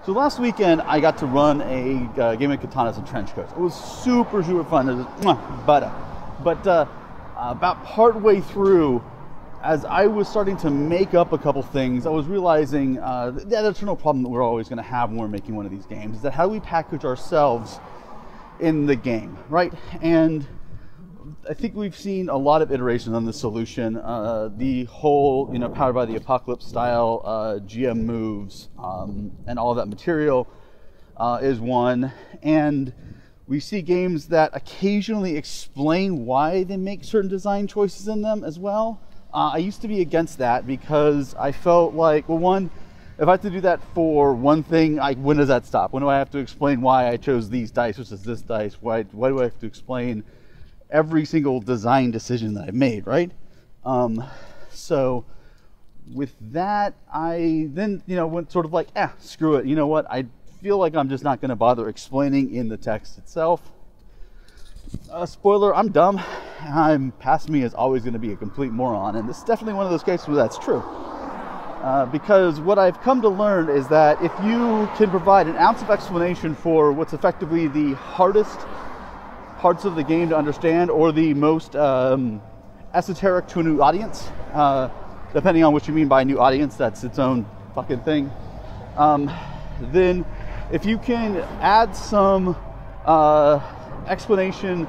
So last weekend, I got to run a game of katanas and trench coats. It was super, super fun. It was butter. But about partway through, as I was starting to make up a couple things, I was realizing that eternal problem that we're always going to have when we're making one of these games is that how do we package ourselves in the game, right? And I think we've seen a lot of iterations on this solution. The whole, powered by the apocalypse style GM moves and all of that material is one. And we see games that occasionally explain why they make certain design choices in them as well. I used to be against that because I felt like, well, one, if I have to do that for one thing, when does that stop? When do I have to explain why I chose these dice versus this dice? Why do I have to explain every single design decision that I've made, right? So with that, I then, went sort of like, screw it. You know what? I feel like I'm just not going to bother explaining in the text itself. Spoiler, I'm dumb. Past me is always going to be a complete moron. And this is definitely one of those cases where that's true. Because what I've come to learn is that if you can provide an ounce of explanation for what's effectively the hardest parts of the game to understand, or the most esoteric to a new audience, depending on what you mean by a new audience, that's its own fucking thing. Then if you can add some explanation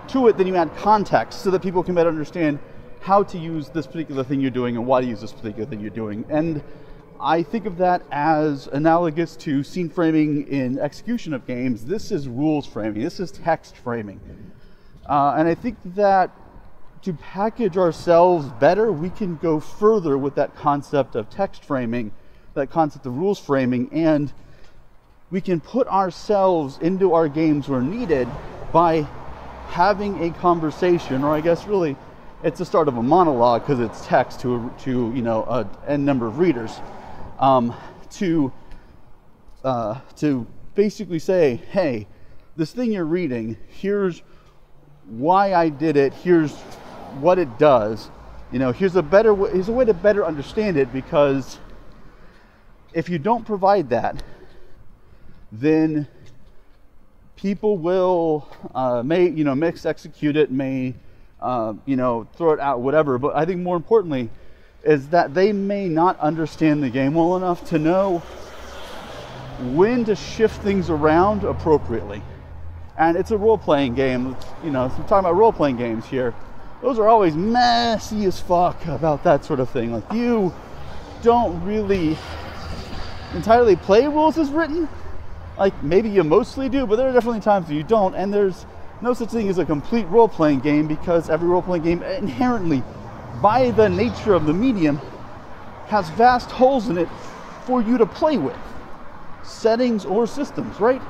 to it, then you add context so that people can better understand how to use this particular thing you're doing and why to use this particular thing you're doing. And I think of that as analogous to scene framing in execution of games. This is rules framing. This is text framing. And I think that to package ourselves better, we can go further with that concept of text framing, that concept of rules framing, and we can put ourselves into our games where needed by having a conversation, or I guess really it's the start of a monologue because it's text to an n number of readers. To basically say, hey, this thing you're reading, here's why I did it, here's what it does, here's a way to better understand it, because if you don't provide that, then people will may execute it, may throw it out, whatever. But I think more importantly is that they may not understand the game well enough to know when to shift things around appropriately. And it's a role-playing game. So we're talking about role-playing games here. Those are always messy as fuck about that sort of thing. Like, you don't really entirely play rules as written. Like, maybe you mostly do, but there are definitely times you don't. And there's no such thing as a complete role-playing game, because every role-playing game inherently, by the nature of the medium, has vast holes in it for you to play with, settings or systems, right?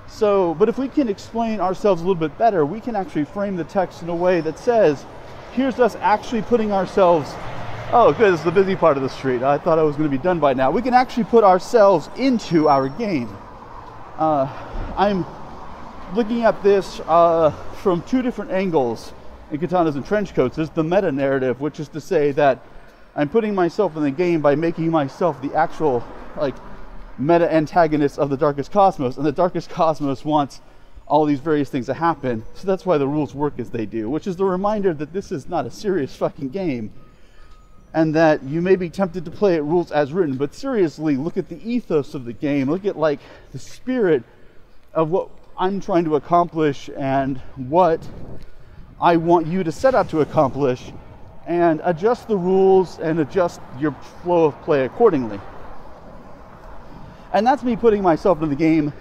So, but if we can explain ourselves a little bit better, we can actually frame the text in a way that says, here's us actually putting ourselves, oh good, this is the busy part of the street, I thought I was going to be done by now. We can actually put ourselves into our game. I'm looking at this from two different angles in Katanas and Trench Coats. There's the meta narrative, which is to say that I'm putting myself in the game by making myself the actual meta antagonist of the Darkest Cosmos, and the Darkest Cosmos wants all these various things to happen. So that's why the rules work as they do, which is the reminder that this is not a serious fucking game, and that you may be tempted to play it rules as written, but seriously, look at the ethos of the game. Look at the spirit of what I'm trying to accomplish and what I want you to set out to accomplish, and adjust the rules and adjust your flow of play accordingly. And that's me putting myself in the game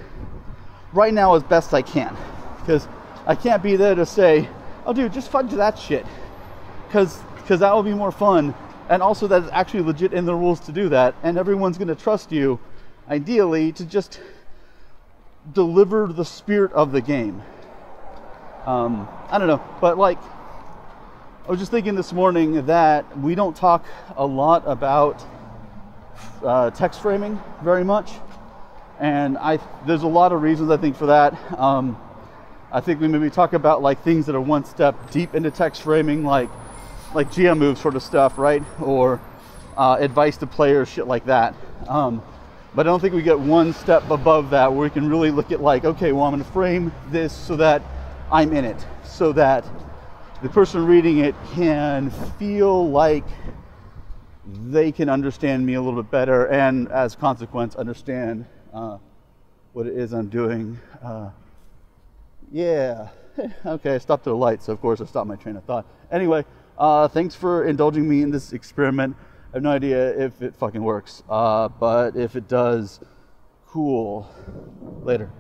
right now as best I can, because I can't be there to say, oh dude, just fudge that shit, because that will be more fun, and also that is actually legit in the rules to do that, and everyone's going to trust you, ideally, to just deliver the spirit of the game. I don't know, but I was just thinking this morning that we don't talk a lot about text framing very much, and there's a lot of reasons I think for that. I think we maybe talk about things that are one step deep into text framing, like GM move sort of stuff, right? Or advice to players, shit like that. But I don't think we get one step above that where we can really look at like, okay, well, I'm going to frame this so that I'm in it, so that the person reading it can feel like they can understand me a little bit better, and as a consequence, understand what it is I'm doing. Yeah. Okay, I stopped at a light, so of course I stopped my train of thought. Anyway, thanks for indulging me in this experiment. I have no idea if it fucking works, but if it does, cool. Later.